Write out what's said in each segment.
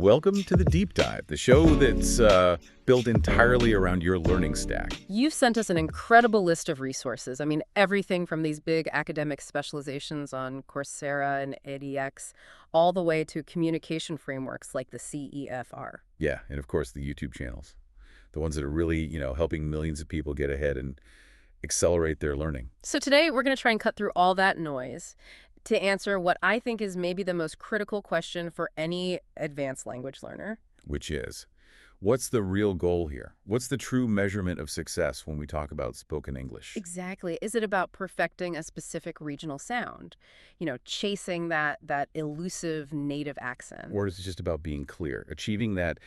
welcome to the Deep Dive, the show that's built entirely around your learning stack. You've sent us an incredible list of resources. I mean, everything from these big academic specializations on Coursera and edX, all the way to communication frameworks like the CEFR. Yeah, and of course the YouTube channels, the ones that are really, helping millions of people get ahead and accelerate their learning. So today we're going to try and cut through all that noise to answer what I think is maybe the most critical question for any advanced language learner. Which is, what's the real goal here? What's the true measurement of success when we talk about spoken English? Exactly. Is it about perfecting a specific regional sound? Chasing that elusive native accent? Or is it just about being clear, achieving that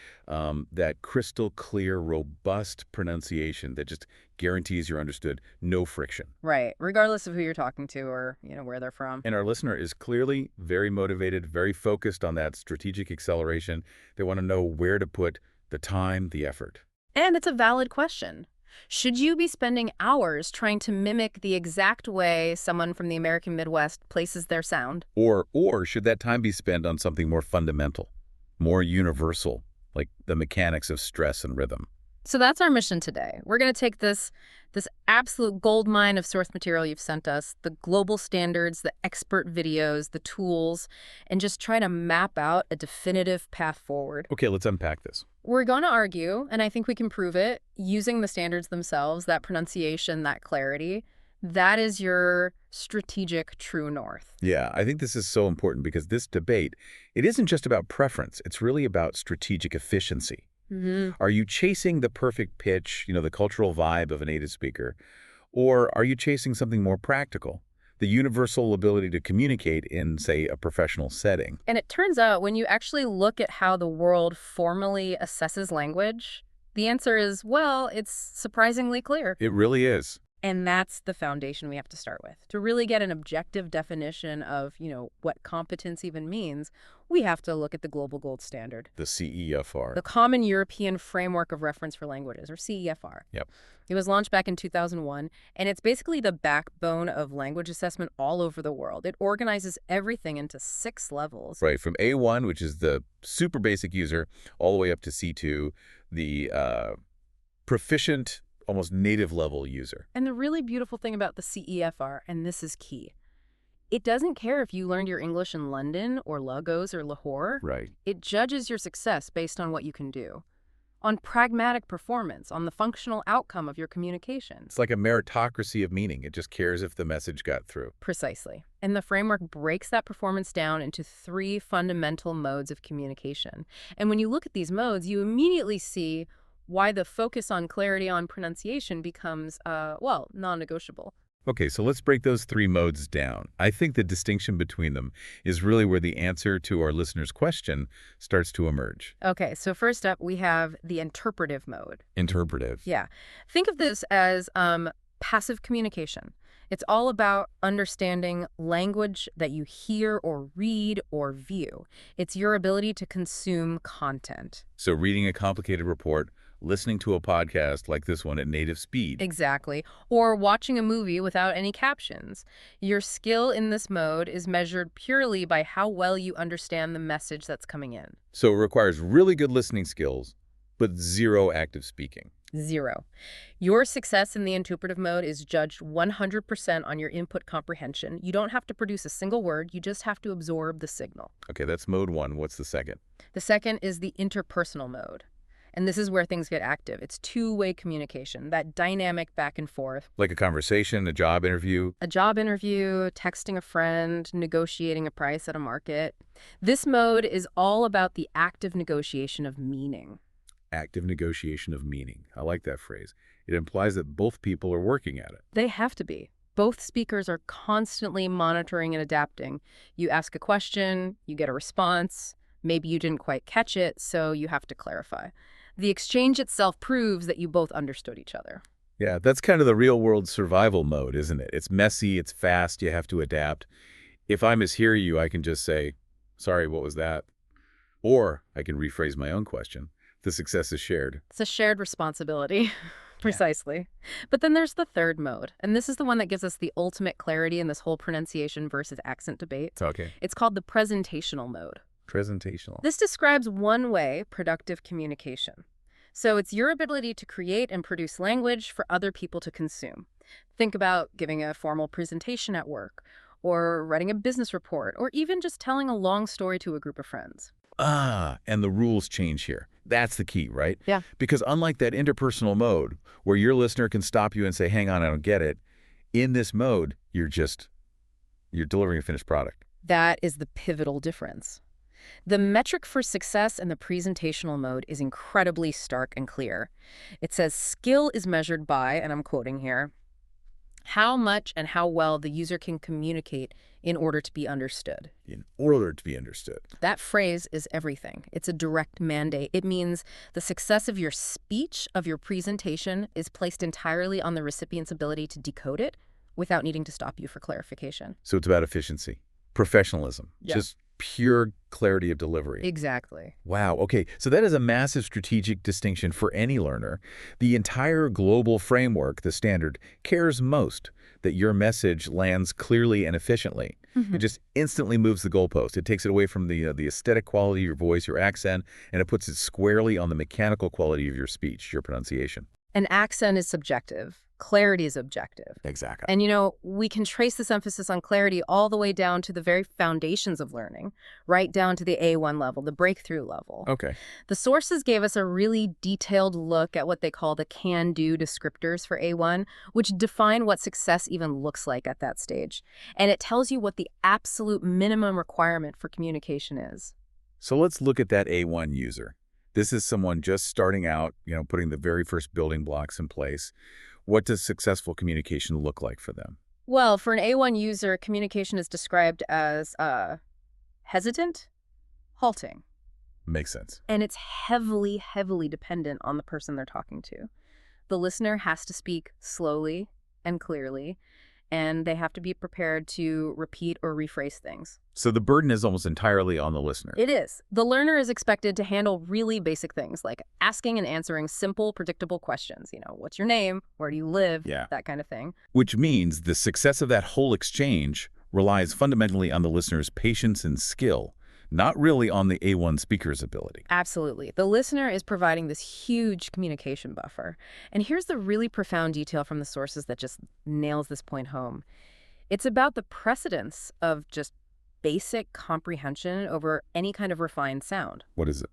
crystal clear, robust pronunciation that just guarantees you're understood, no friction? Right, regardless of who you're talking to or, where they're from. And our listener is clearly very motivated, very focused on that strategic acceleration. They want to know where to put the time, the effort. And it's a valid question. Should you be spending hours trying to mimic the exact way someone from the American Midwest places their sound? Or should that time be spent on something more fundamental, more universal, like the mechanics of stress and rhythm? So that's our mission today. We're going to take this absolute goldmine of source material you've sent us, the global standards, the expert videos, the tools, and just try to map out a definitive path forward. Okay, let's unpack this. We're going to argue, and I think we can prove it, using the standards themselves, that pronunciation, that clarity. That is your strategic true north. Yeah, I think this is so important because this debate, it isn't just about preference. It's really about strategic efficiency. Mm-hmm. Are you chasing the perfect pitch, the cultural vibe of a native speaker, or are you chasing something more practical, the universal ability to communicate in, say, a professional setting? And it turns out when you actually look at how the world formally assesses language, the answer is, well, it's surprisingly clear. It really is. And that's the foundation we have to start with. To really get an objective definition of, what competence even means, we have to look at the global gold standard. The CEFR. The Common European Framework of Reference for Languages, or CEFR. Yep. It was launched back in 2001, and it's basically the backbone of language assessment all over the world. It organizes everything into 6 levels. Right, from A1, which is the super basic user, all the way up to C2, the proficient, almost native level user. And the really beautiful thing about the CEFR, and this is key, it doesn't care if you learned your English in London or Lagos or Lahore. Right. It judges your success based on what you can do, on pragmatic performance, on the functional outcome of your communication. It's like a meritocracy of meaning. It just cares if the message got through. Precisely. And the framework breaks that performance down into 3 fundamental modes of communication. And when you look at these modes, you immediately see why the focus on clarity on pronunciation becomes, non-negotiable. Okay, so let's break those 3 modes down. I think the distinction between them is really where the answer to our listener's question starts to emerge. Okay, so first up, we have the interpretive mode. Interpretive. Yeah. Think of this as passive communication. It's all about understanding language that you hear or read or view. It's your ability to consume content. So reading a complicated report, listening to a podcast like this one at native speed. Exactly. Or watching a movie without any captions. Your skill in this mode is measured purely by how well you understand the message that's coming in. So it requires really good listening skills, but 0 active speaking. 0. Your success in the interpretive mode is judged 100% on your input comprehension. You don't have to produce a single word. You just have to absorb the signal. Okay, that's mode 1. What's the second? The second is the interpersonal mode. And this is where things get active. It's 2-way communication, that dynamic back and forth. Like a conversation, a job interview. A job interview, texting a friend, negotiating a price at a market. This mode is all about the active negotiation of meaning. Active negotiation of meaning. I like that phrase. It implies that both people are working at it. They have to be. Both speakers are constantly monitoring and adapting. You ask a question, you get a response. Maybe you didn't quite catch it, so you have to clarify. The exchange itself proves that you both understood each other. Yeah, that's kind of the real-world survival mode, isn't it? It's messy, it's fast, you have to adapt. If I mishear you, I can just say, sorry, what was that? Or I can rephrase my own question. The success is shared. It's a shared responsibility. Precisely. But then there's the third mode, and this is the one that gives us the ultimate clarity in this whole pronunciation versus accent debate. Okay. It's called the presentational mode. Presentational. This describes one-way productive communication. So it's your ability to create and produce language for other people to consume. Think about giving a formal presentation at work, or writing a business report, or even just telling a long story to a group of friends. And the rules change here. That's the key, right? Yeah. Because unlike that interpersonal mode, where your listener can stop you and say, hang on, I don't get it, in this mode, you're delivering a finished product. That is the pivotal difference. The metric for success in the presentational mode is incredibly stark and clear. It says skill is measured by, and I'm quoting here, how much and how well the user can communicate in order to be understood. In order to be understood. That phrase is everything. It's a direct mandate. It means the success of your speech, of your presentation, is placed entirely on the recipient's ability to decode it without needing to stop you for clarification. So it's about efficiency, professionalism, Yeah. just pure clarity of delivery. Exactly. Wow. Okay. So that is a massive strategic distinction for any learner. The entire global framework, the standard, cares most that your message lands clearly and efficiently. It just instantly moves the goalpost. It takes it away from the aesthetic quality of your voice, your accent, and it puts it squarely on the mechanical quality of your speech, your pronunciation. An accent is subjective. Clarity is objective. Exactly. And, we can trace this emphasis on clarity all the way down to the very foundations of learning, right down to the A1 level, the breakthrough level. Okay. The sources gave us a really detailed look at what they call the can-do descriptors for A1, which define what success even looks like at that stage. And it tells you what the absolute minimum requirement for communication is. So let's look at that A1 user. This is someone just starting out, putting the very first building blocks in place. What does successful communication look like for them? Well, for an A1 user, communication is described as hesitant, halting. Makes sense. And it's heavily, heavily dependent on the person they're talking to. The listener has to speak slowly and clearly, and they have to be prepared to repeat or rephrase things. So the burden is almost entirely on the listener. It is. The learner is expected to handle really basic things like asking and answering simple, predictable questions. What's your name? Where do you live? Yeah. That kind of thing. Which means the success of that whole exchange relies fundamentally on the listener's patience and skill, not really on the A1 speaker's ability. Absolutely. The listener is providing this huge communication buffer. And here's the really profound detail from the sources that just nails this point home. It's about the precedence of just basic comprehension over any kind of refined sound. What is it?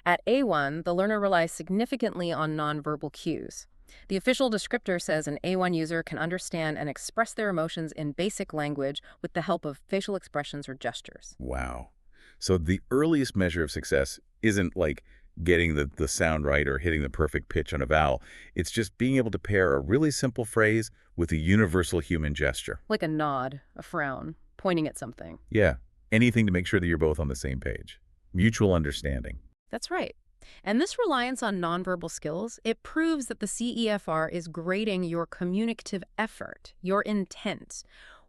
At A1, the learner relies significantly on nonverbal cues. The official descriptor says an A1 user can understand and express their emotions in basic language with the help of facial expressions or gestures. Wow. So the earliest measure of success isn't like getting the sound right or hitting the perfect pitch on a vowel. It's just being able to pair a really simple phrase with a universal human gesture. Like a nod, a frown, pointing at something. Yeah. Anything to make sure that you're both on the same page. Mutual understanding. That's right. And this reliance on nonverbal skills, it proves that the CEFR is grading your communicative effort, your intent,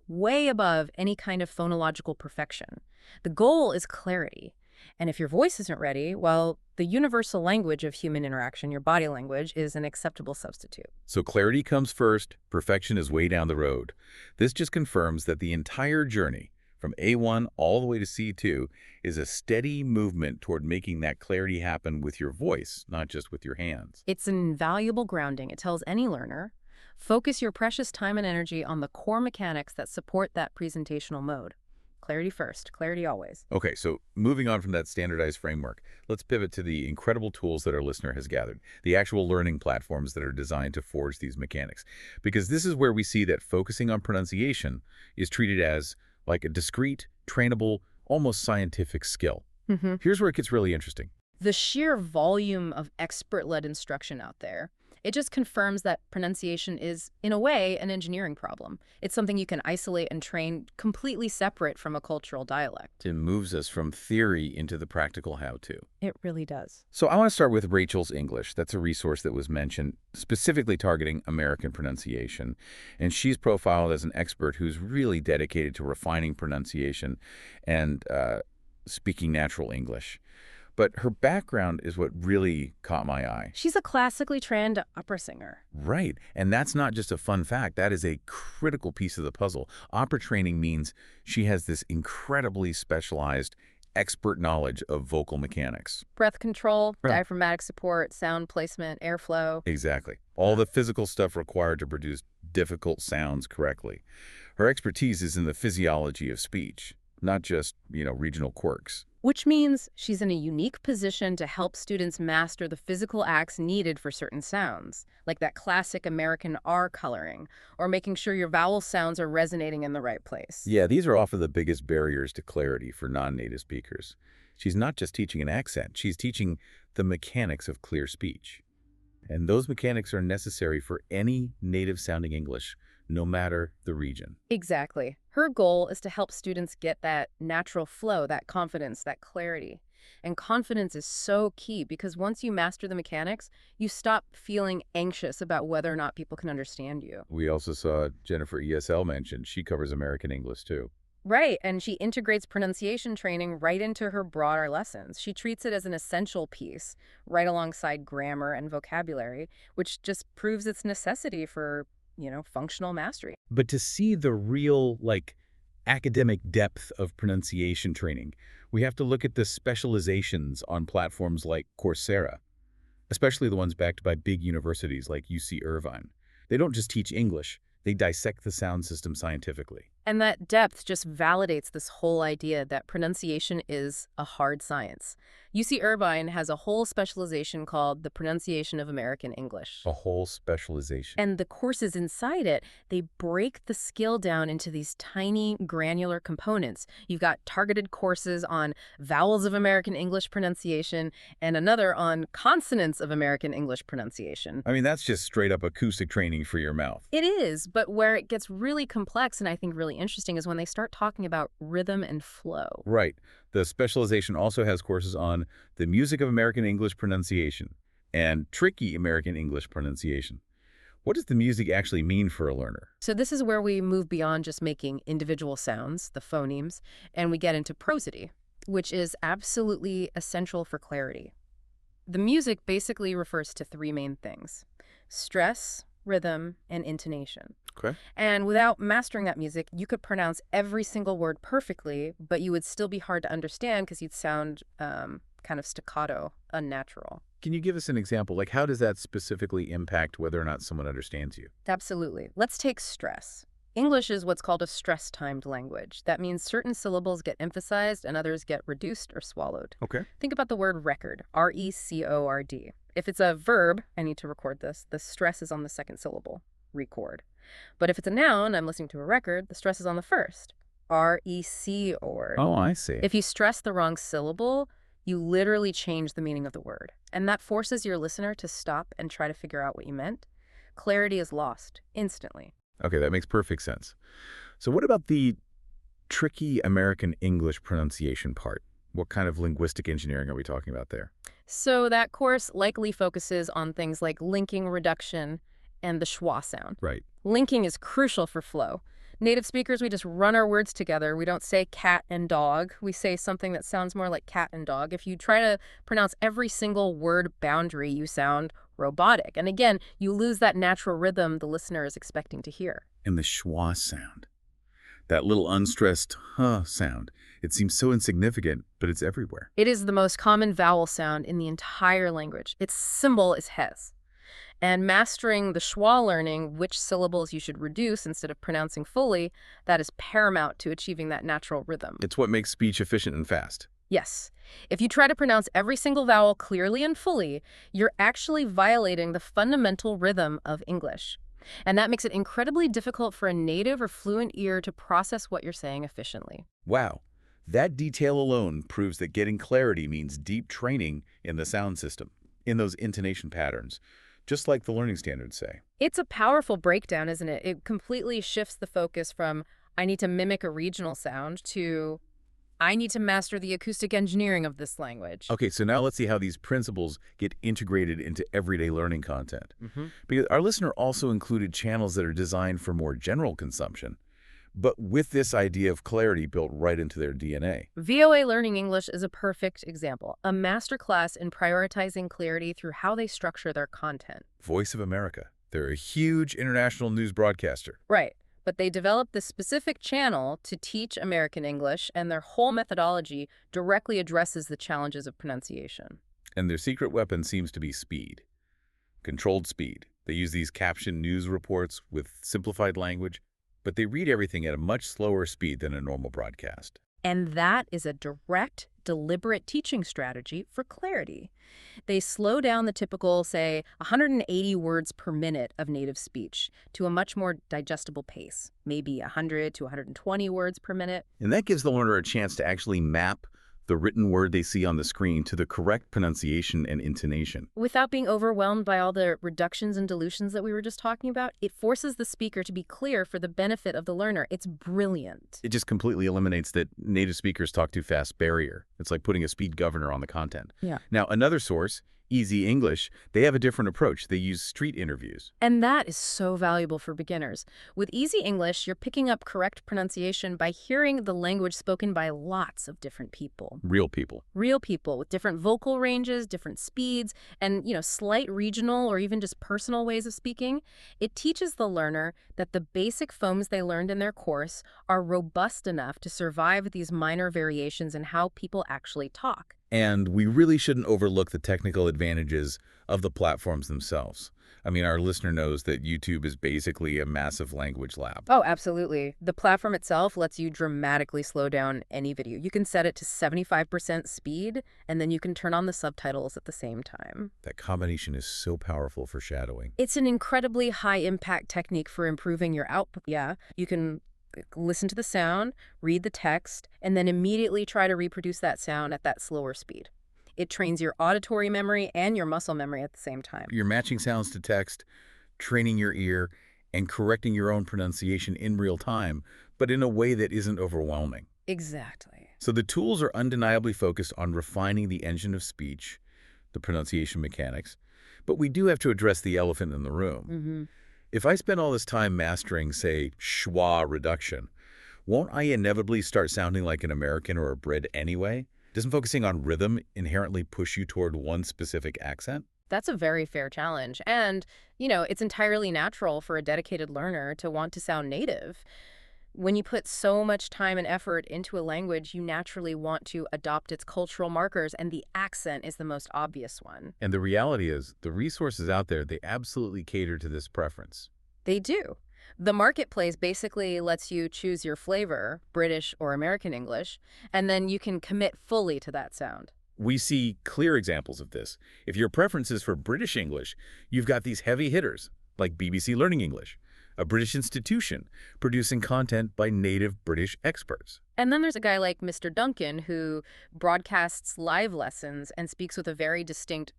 way above any kind of phonological perfection. The goal is clarity. And if your voice isn't ready, well, the universal language of human interaction, your body language, is an acceptable substitute. So clarity comes first, perfection is way down the road. This just confirms that the entire journey, from A1 all the way to C2, is a steady movement toward making that clarity happen with your voice, not just with your hands. It's an invaluable grounding. It tells any learner, focus your precious time and energy on the core mechanics that support that presentational mode. Clarity first, clarity always. Okay, so moving on from that standardized framework, let's pivot to the incredible tools that our listener has gathered, the actual learning platforms that are designed to forge these mechanics. Because this is where we see that focusing on pronunciation is treated as like a discrete, trainable, almost scientific skill. Here's where it gets really interesting. The sheer volume of expert-led instruction out there, it just confirms that pronunciation is, in a way, an engineering problem. It's something you can isolate and train completely separate from a cultural dialect. It moves us from theory into the practical how-to. It really does. So I want to start with Rachel's English. That's a resource that was mentioned, specifically targeting American pronunciation. And she's profiled as an expert who's really dedicated to refining pronunciation and speaking natural English. But her background is what really caught my eye. She's a classically trained opera singer. Right. And that's not just a fun fact. That is a critical piece of the puzzle. Opera training means she has this incredibly specialized expert knowledge of vocal mechanics. Breath control, Right. diaphragmatic support, sound placement, airflow. Exactly. All the physical stuff required to produce difficult sounds correctly. Her expertise is in the physiology of speech, not just, regional quirks. Which means she's in a unique position to help students master the physical acts needed for certain sounds, like that classic American R coloring, or making sure your vowel sounds are resonating in the right place. Yeah, these are often the biggest barriers to clarity for non-native speakers. She's not just teaching an accent, she's teaching the mechanics of clear speech. And those mechanics are necessary for any native-sounding English, no matter the region. Exactly. Her goal is to help students get that natural flow, that confidence, that clarity. And confidence is so key because once you master the mechanics, you stop feeling anxious about whether or not people can understand you. We also saw Jennifer ESL mentioned. She covers American English, too. Right, and she integrates pronunciation training right into her broader lessons. She treats it as an essential piece, right alongside grammar and vocabulary, which just proves its necessity for, functional mastery. But to see the real, academic depth of pronunciation training, we have to look at the specializations on platforms like Coursera, especially the ones backed by big universities like UC Irvine. They don't just teach English, they dissect the sound system scientifically. And that depth just validates this whole idea that pronunciation is a hard science. UC Irvine has a whole specialization called the Pronunciation of American English. A whole specialization. And the courses inside it, they break the skill down into these tiny granular components. You've got targeted courses on vowels of American English pronunciation and another on consonants of American English pronunciation. I mean, that's just straight up acoustic training for your mouth. It is, but where it gets really complex and I think really interesting is when they start talking about rhythm and flow. Right. The specialization also has courses on the music of American English pronunciation and tricky American English pronunciation. What does the music actually mean for a learner? So this is where we move beyond just making individual sounds, the phonemes, and we get into prosody, which is absolutely essential for clarity. The music basically refers to three main things: stress, rhythm, and intonation. Okay. And without mastering that music, you could pronounce every single word perfectly, but you would still be hard to understand because you'd sound kind of staccato, unnatural. Can you give us an example? Like, how does that specifically impact whether or not someone understands you? Absolutely. Let's take stress. English is what's called a stress-timed language. That means certain syllables get emphasized and others get reduced or swallowed. Okay. Think about the word record, R-E-C-O-R-D. If it's a verb, I need to record this, the stress is on the second syllable, record. But if it's a noun, I'm listening to a record, the stress is on the first, R-E-C-O-R. Oh, I see. If you stress the wrong syllable, you literally change the meaning of the word. And that forces your listener to stop and try to figure out what you meant. Clarity is lost instantly. Okay, that makes perfect sense. So what about the tricky American English pronunciation part? What kind of linguistic engineering are we talking about there? So that course likely focuses on things like linking, reduction, and the schwa sound. Right. Linking is crucial for flow. Native speakers, we just run our words together. We don't say cat and dog. We say something that sounds more like cat and dog. If you try to pronounce every single word boundary, you sound robotic. And again, you lose that natural rhythm the listener is expecting to hear. And the schwa sound. That little unstressed huh sound. It seems so insignificant, but it's everywhere. It is the most common vowel sound in the entire language. Its symbol is hes. And mastering the schwa learning, which syllables you should reduce instead of pronouncing fully, that is paramount to achieving that natural rhythm. It's what makes speech efficient and fast. Yes. If you try to pronounce every single vowel clearly and fully, you're actually violating the fundamental rhythm of English. And that makes it incredibly difficult for a native or fluent ear to process what you're saying efficiently. Wow. That detail alone proves that getting clarity means deep training in the sound system, in those intonation patterns, just like the learning standards say. It's a powerful breakdown, isn't it? It completely shifts the focus from, I need to mimic a regional sound, to, I need to master the acoustic engineering of this language. Okay, so now let's see how these principles get integrated into everyday learning content. Because our listener also included channels that are designed for more general consumption, but with this idea of clarity built right into their DNA. VOA Learning English is a perfect example, a masterclass in prioritizing clarity through how they structure their content. Voice of America. They're a huge international news broadcaster. Right. But they developed this specific channel to teach American English, and their whole methodology directly addresses the challenges of pronunciation. And their secret weapon seems to be speed. Controlled speed. They use these captioned news reports with simplified language, but they read everything at a much slower speed than a normal broadcast. And that is a direct, deliberate teaching strategy for clarity. They slow down the typical, say, 180 words per minute of native speech to a much more digestible pace, maybe 100 to 120 words per minute. And that gives the learner a chance to actually map the written word they see on the screen to the correct pronunciation and intonation. Without being overwhelmed by all the reductions and dilutions that we were just talking about, it forces the speaker to be clear for the benefit of the learner. It's brilliant. It just completely eliminates that native speakers talk too fast barrier. It's like putting a speed governor on the content. Yeah. Now, another source, Easy English, they have a different approach. They use street interviews. And that is so valuable for beginners. With Easy English, you're picking up correct pronunciation by hearing the language spoken by lots of different people. Real people. Real people with different vocal ranges, different speeds, and, slight regional or even just personal ways of speaking. It teaches the learner that the basic phonemes they learned in their course are robust enough to survive these minor variations in how people actually talk. And we really shouldn't overlook the technical advantages of the platforms themselves. I mean, our listener knows that YouTube is basically a massive language lab. Oh, absolutely. The platform itself lets you dramatically slow down any video. You can set it to 75% speed, and then you can turn on the subtitles at the same time. That combination is so powerful for shadowing. It's an incredibly high-impact technique for improving your output. Yeah, you can listen to the sound, read the text, and then immediately try to reproduce that sound at that slower speed. It trains your auditory memory and your muscle memory at the same time. You're matching sounds to text, training your ear, and correcting your own pronunciation in real time, but in a way that isn't overwhelming. Exactly. So the tools are undeniably focused on refining the engine of speech, the pronunciation mechanics, but we do have to address the elephant in the room. Mm-hmm. If I spend all this time mastering, say, schwa reduction, won't I inevitably start sounding like an American or a Brit anyway? Doesn't focusing on rhythm inherently push you toward one specific accent? That's a very fair challenge. And, it's entirely natural for a dedicated learner to want to sound native. When you put so much time and effort into a language, you naturally want to adopt its cultural markers, and the accent is the most obvious one. And the reality is, the resources out there, they absolutely cater to this preference. They do. The marketplace basically lets you choose your flavor, British or American English, and then you can commit fully to that sound. We see clear examples of this. If your preference is for British English, you've got these heavy hitters, like BBC Learning English, a British institution producing content by native British experts. And then there's a guy like Mr. Duncan who broadcasts live lessons and speaks with a very distinct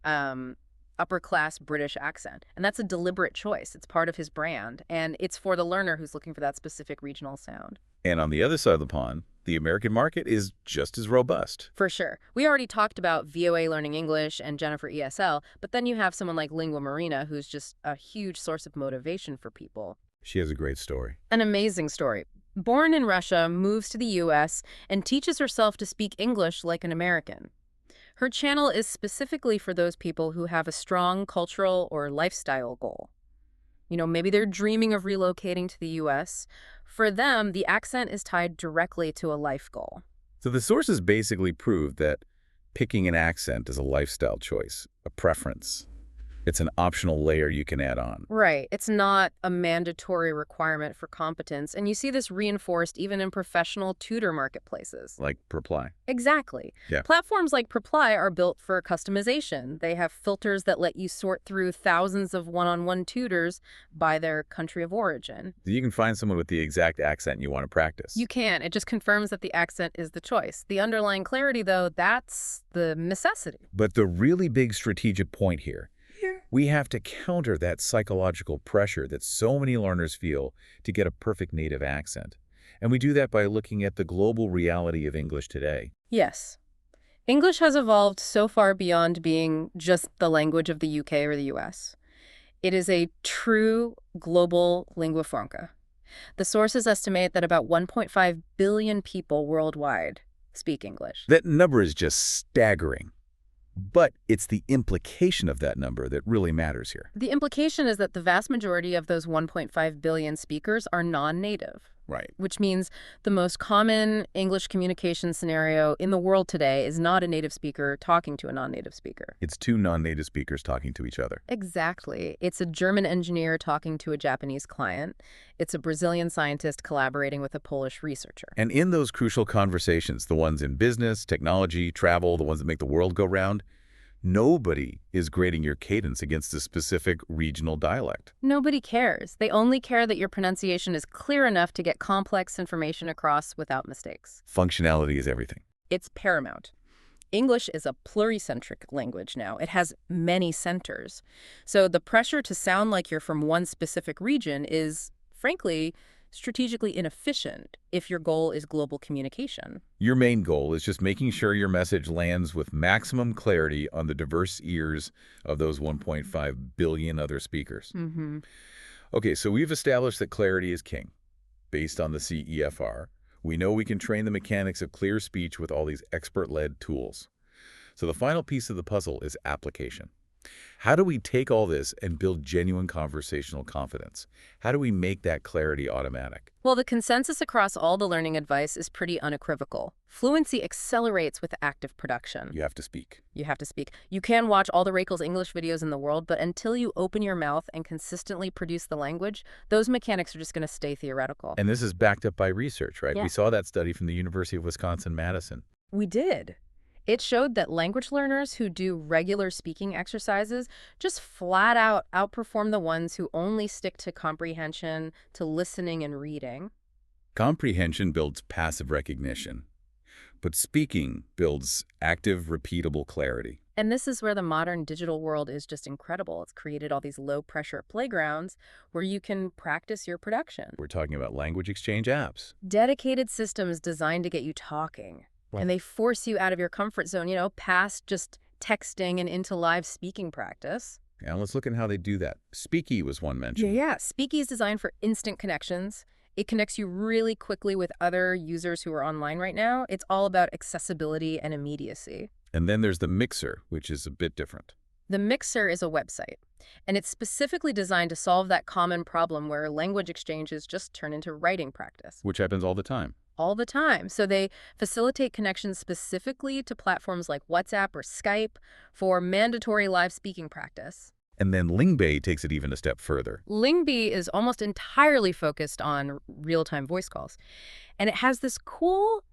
upper-class British accent. And that's a deliberate choice. It's part of his brand, and it's for the learner who's looking for that specific regional sound. And on the other side of the pond, the American market is just as robust. For sure. We already talked about VOA Learning English and Jennifer ESL, but then you have someone like Lingua Marina who's just a huge source of motivation for people. She has a great story. An amazing story. Born in Russia, moves to the U.S., and teaches herself to speak English like an American. Her channel is specifically for those people who have a strong cultural or lifestyle goal. Maybe they're dreaming of relocating to the U.S. For them, the accent is tied directly to a life goal. So the sources basically prove that picking an accent is a lifestyle choice, a preference. It's an optional layer you can add on. Right. It's not a mandatory requirement for competence, and you see this reinforced even in professional tutor marketplaces. Like Preply. Exactly. Yeah. Platforms like Preply are built for customization. They have filters that let you sort through thousands of one-on-one tutors by their country of origin. You can find someone with the exact accent you want to practice. You can. It just confirms that the accent is the choice. The underlying clarity, though, that's the necessity. But the really big strategic point here, we have to counter that psychological pressure that so many learners feel to get a perfect native accent. And we do that by looking at the global reality of English today. Yes. English has evolved so far beyond being just the language of the UK or the US. It is a true global lingua franca. The sources estimate that about 1.5 billion people worldwide speak English. That number is just staggering. But it's the implication of that number that really matters here. The implication is that the vast majority of those 1.5 billion speakers are non-native, Right. which means the most common English communication scenario in the world today is not a native speaker talking to a non-native speaker. It's two non-native speakers talking to each other. Exactly. It's a German engineer talking to a Japanese client. It's a Brazilian scientist collaborating with a Polish researcher. And in those crucial conversations, the ones in business, technology, travel, the ones that make the world go round, nobody is grading your cadence against a specific regional dialect. Nobody cares. They only care that your pronunciation is clear enough to get complex information across without mistakes. Functionality is everything. It's paramount. English is a pluricentric language now. It has many centers. So the pressure to sound like you're from one specific region is, frankly, strategically inefficient if your goal is global communication. Your main goal is just making sure your message lands with maximum clarity on the diverse ears of those 1.5 billion other speakers. Okay, so we've established that clarity is king. Based on the CEFR, we know we can train the mechanics of clear speech with all these expert-led tools. So the final piece of the puzzle is application. How do we take all this and build genuine conversational confidence? How do we make that clarity automatic? Well, the consensus across all the learning advice is pretty unequivocal. Fluency accelerates with active production. You have to speak. You have to speak. You can watch all the Rakel's English videos in the world, but until you open your mouth and consistently produce the language, those mechanics are just going to stay theoretical. And this is backed up by research, right? Yeah. We saw that study from the University of Wisconsin-Madison. We did. It showed that language learners who do regular speaking exercises just flat out outperform the ones who only stick to comprehension, to listening and reading. Comprehension builds passive recognition, but speaking builds active, repeatable clarity. And this is where the modern digital world is just incredible. It's created all these low-pressure playgrounds where you can practice your production. We're talking about language exchange apps. Dedicated systems designed to get you talking. Right. And they force you out of your comfort zone, past just texting and into live speaking practice. Now let's look at how they do that. Speaky was one mentioned. Yeah. Speaky is designed for instant connections. It connects you really quickly with other users who are online right now. It's all about accessibility and immediacy. And then there's the Mixer, which is a bit different. The Mixer is a website, and it's specifically designed to solve that common problem where language exchanges just turn into writing practice. Which happens all the time. All the time. So they facilitate connections specifically to platforms like WhatsApp or Skype for mandatory live speaking practice. And then Lingbei takes it even a step further. Lingbei is almost entirely focused on real-time voice calls. And it has this cool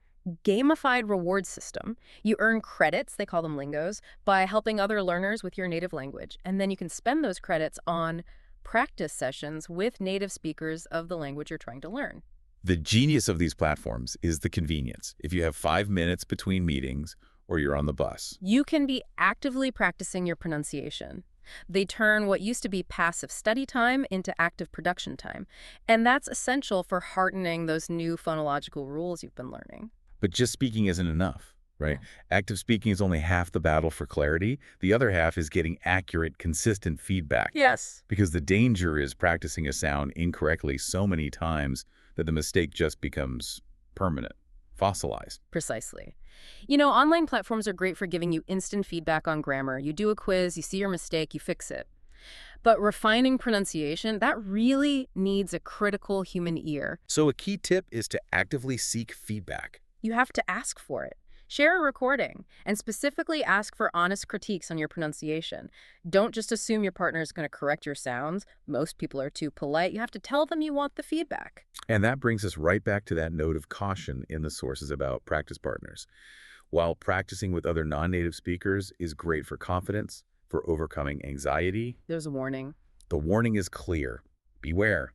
gamified reward system. You earn credits, they call them lingos, by helping other learners with your native language. And then you can spend those credits on practice sessions with native speakers of the language you're trying to learn. The genius of these platforms is the convenience. If you have 5 minutes between meetings or you're on the bus, you can be actively practicing your pronunciation. They turn what used to be passive study time into active production time. And that's essential for hardening those new phonological rules you've been learning. But just speaking isn't enough, right? Yeah. Active speaking is only half the battle for clarity. The other half is getting accurate, consistent feedback. Yes. Because the danger is practicing a sound incorrectly so many times that the mistake just becomes permanent, fossilized. Precisely. Online platforms are great for giving you instant feedback on grammar. You do a quiz, you see your mistake, you fix it. But refining pronunciation, that really needs a critical human ear. So a key tip is to actively seek feedback. You have to ask for it. Share a recording, and specifically ask for honest critiques on your pronunciation. Don't just assume your partner is going to correct your sounds. Most people are too polite. You have to tell them you want the feedback. And that brings us right back to that note of caution in the sources about practice partners. While practicing with other non-native speakers is great for confidence, for overcoming anxiety, There's a warning. the warning is clear. Beware.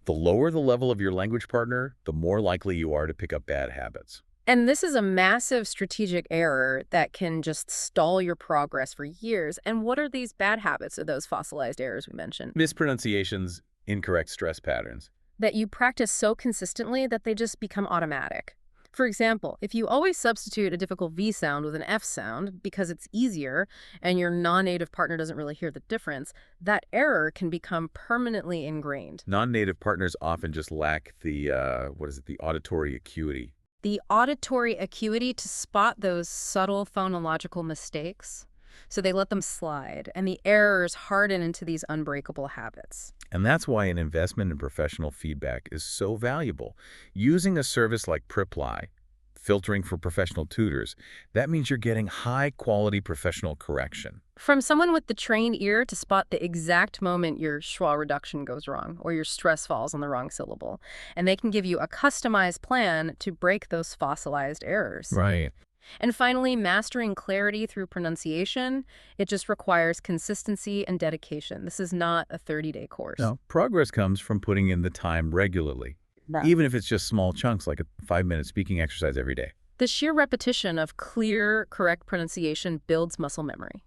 The lower the level of your language partner, the more likely you are to pick up bad habits. And this is a massive strategic error that can just stall your progress for years. And what are these bad habits or those fossilized errors we mentioned? Mispronunciations, incorrect stress patterns. That you practice so consistently that they just become automatic. For example, if you always substitute a difficult V sound with an F sound because it's easier and your non-native partner doesn't really hear the difference, that error can become permanently ingrained. Non-native partners often just lack the, the auditory acuity. The auditory acuity to spot those subtle phonological mistakes. So they let them slide, and the errors harden into these unbreakable habits. And that's why an investment in professional feedback is so valuable. Using a service like Priply, filtering for professional tutors, that means you're getting high-quality professional correction. From someone with the trained ear to spot the exact moment your schwa reduction goes wrong or your stress falls on the wrong syllable. And they can give you a customized plan to break those fossilized errors. Right. And finally, mastering clarity through pronunciation, it just requires consistency and dedication. This is not a 30-day course. No, progress comes from putting in the time regularly, Right. even if it's just small chunks like a 5-minute speaking exercise every day. The sheer repetition of clear, correct pronunciation builds muscle memory.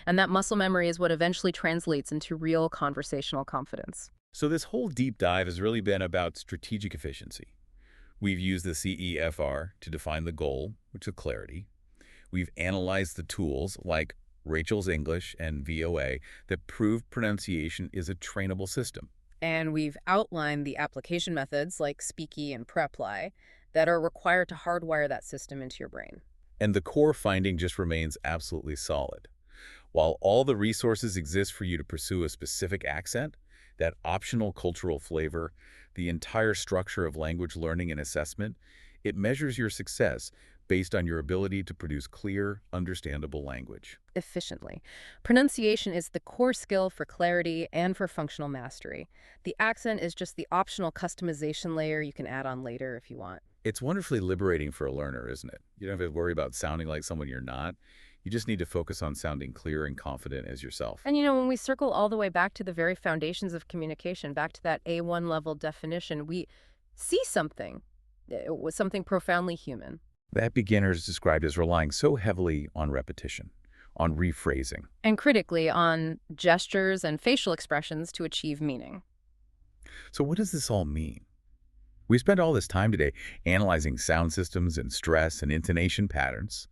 And that muscle memory is what eventually translates into real conversational confidence. So this whole deep dive has really been about strategic efficiency. We've used the CEFR to define the goal, which is clarity. We've analyzed the tools like Rachel's English and VOA that prove pronunciation is a trainable system. And we've outlined the application methods like Speaky and Preply that are required to hardwire that system into your brain. And the core finding just remains absolutely solid. While all the resources exist for you to pursue a specific accent, that optional cultural flavor, the entire structure of language learning and assessment, it measures your success based on your ability to produce clear, understandable language. Efficiently. Pronunciation is the core skill for clarity and for functional mastery. The accent is just the optional customization layer you can add on later if you want. It's wonderfully liberating for a learner, isn't it? You don't have to worry about sounding like someone you're not. You just need to focus on sounding clear and confident as yourself. And when we circle all the way back to the very foundations of communication, back to that A1 level definition, we see something. It was something profoundly human. That beginner is described as relying so heavily on repetition, on rephrasing. And critically on gestures and facial expressions to achieve meaning. So what does this all mean? We spent all this time today analyzing sound systems and stress and intonation patterns.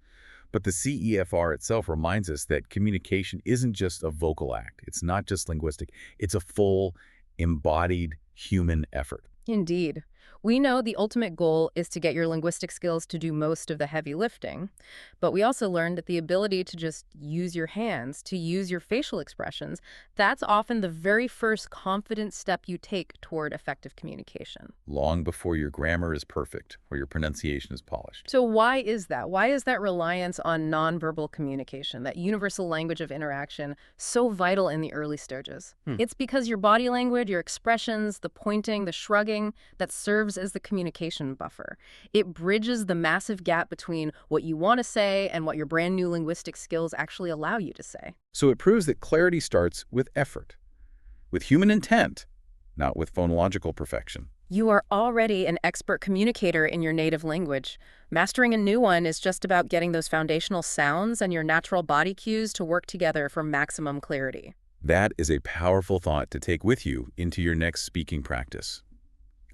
But the CEFR itself reminds us that communication isn't just a vocal act. It's not just linguistic. It's a full, embodied human effort. Indeed. We know the ultimate goal is to get your linguistic skills to do most of the heavy lifting, but we also learned that the ability to just use your hands, to use your facial expressions, that's often the very first confident step you take toward effective communication. Long before your grammar is perfect or your pronunciation is polished. So why is that? Why is that reliance on nonverbal communication, that universal language of interaction, so vital in the early stages? It's because your body language, your expressions, the pointing, the shrugging, that serves as the communication buffer. It bridges the massive gap between what you want to say and what your brand new linguistic skills actually allow you to say. So it proves that clarity starts with effort, with human intent, not with phonological perfection. You are already an expert communicator in your native language. Mastering a new one is just about getting those foundational sounds and your natural body cues to work together for maximum clarity. That is a powerful thought to take with you into your next speaking practice.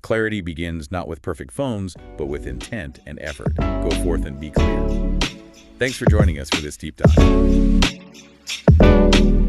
Clarity begins not with perfect phones, but with intent and effort. Go forth and be clear. Thanks for joining us for this deep dive.